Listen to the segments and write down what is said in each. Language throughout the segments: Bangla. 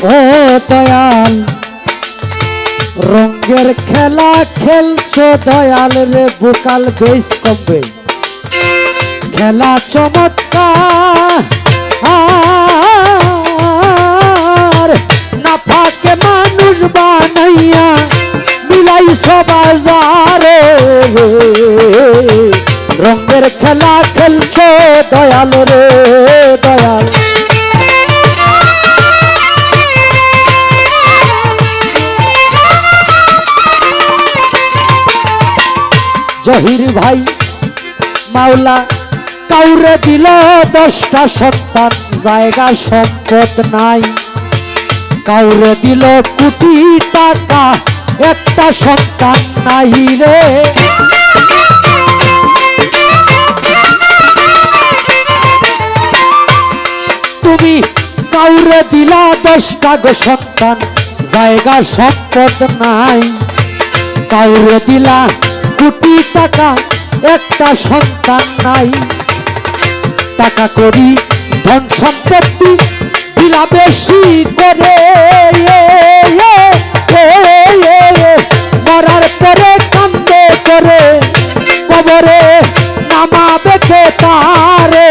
ও দয়াল রঙের খেলা খেলছো দয়াল রে বুকাল বেশ কমবে খেলা চমৎকার না ফাকে মানুষ বানাইয়া মিলাইছো বাজারে রঙের খেলা খেলছো দয়াল রে দয়াল জহির ভাই মাওলা কাউরে দিল 10টা সন্তান জায়গা সম্পদ নাই কাউরে দিল কোটি টাকা একটা সন্তান নাই রে তুমি কাউরে দিলা 10টা গো সন্তান জায়গা সম্পদ নাই কাউরে দিলা কোটি টাকা একটা সন্তান নাই টাকা করি ধন সম্পত্তি দিলা বেশি করে মরার পরে কান্দে করে কবরে নামাবে কে তারে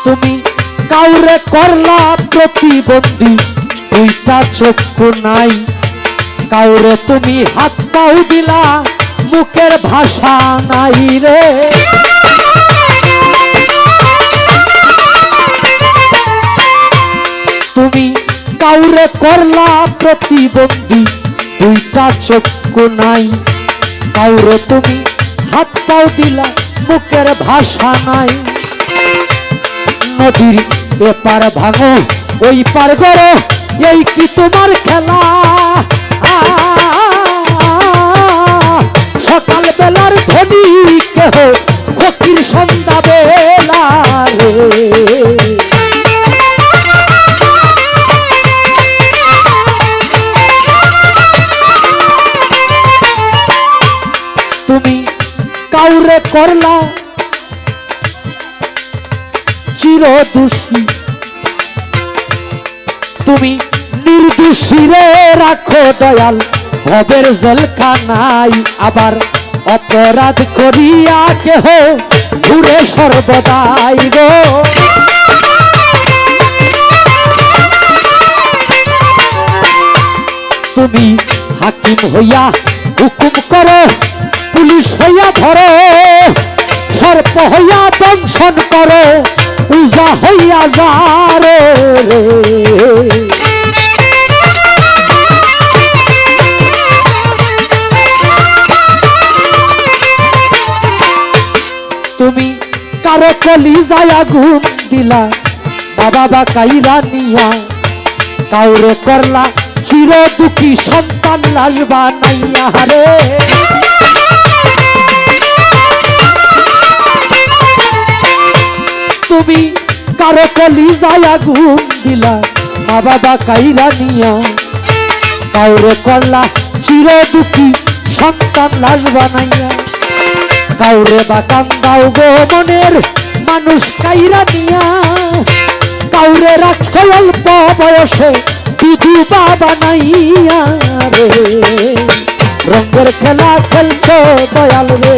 তুমি কাউরে করলা প্রতিবন্ধী 2টা চক্ষু নাই কাউরে তুমি হাত পাও দিলা মুখের ভাষা নাই রে তুমি কাউরে করলা প্রতিবন্ধী 2টা চক্ষু নাই কাউরে তুমি হাত পাও দিলা মুখের ভাষা নাই নদীর এপার ভাঙো ওই পার গড়ো এই কি তোমার খেলা সকাল বেলার ধনী কেহ ফকির সন্ধ্যা বেলা রে তুমি কাউরে করলা চির দোষী তুমি নির্দোষী রে রাখো দয়াল ভবের জেলখানায় আবার অপরাধ করিয়া কেহ ঘুরে সর্বদাই গো তুমি হাকিম হইয়া হুকুম করো পুলিশ হইয়া ধরো সর্প হইয়া দংশন করো উজা হইয়া যারে তুমি কারো কলিজায় আগুন দিলা বাবা বা কাইরা নিয়া কাউরে করলা চির দুঃখী সন্তান লাশ বানাইয়া রে তুমি কারো কলিজায় আগুন দিলা মা বাবা কাইরা নিয়া কাউরে করলা চির দুঃখী সন্তান লাশ বানাইয়া কাউরে বা কান্দাও গো মনের মানুষ কাইরা নিয়া কাউরে রাখছ অল্প বয়সে দুধু বাবা নাইয়া রে রঙের খেলা খেলছো দয়াল রে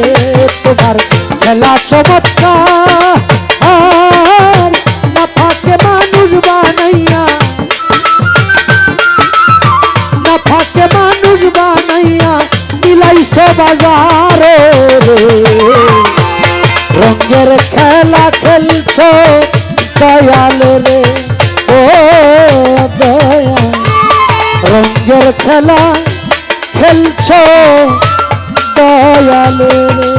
তোমার খেলা চমৎকার না ফাকে মানুষ বানাইয়া না ফাকে মানুষ বানাইয়া মিলাইছো বাজারে রঙের খেলা খেলছো দয়াল রে ও দয়াল রঙের খেলা খেলছো দয়াল রে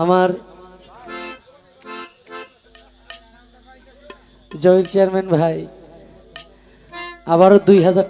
আমার জয়ের চেয়ারম্যান ভাই আবারও 2000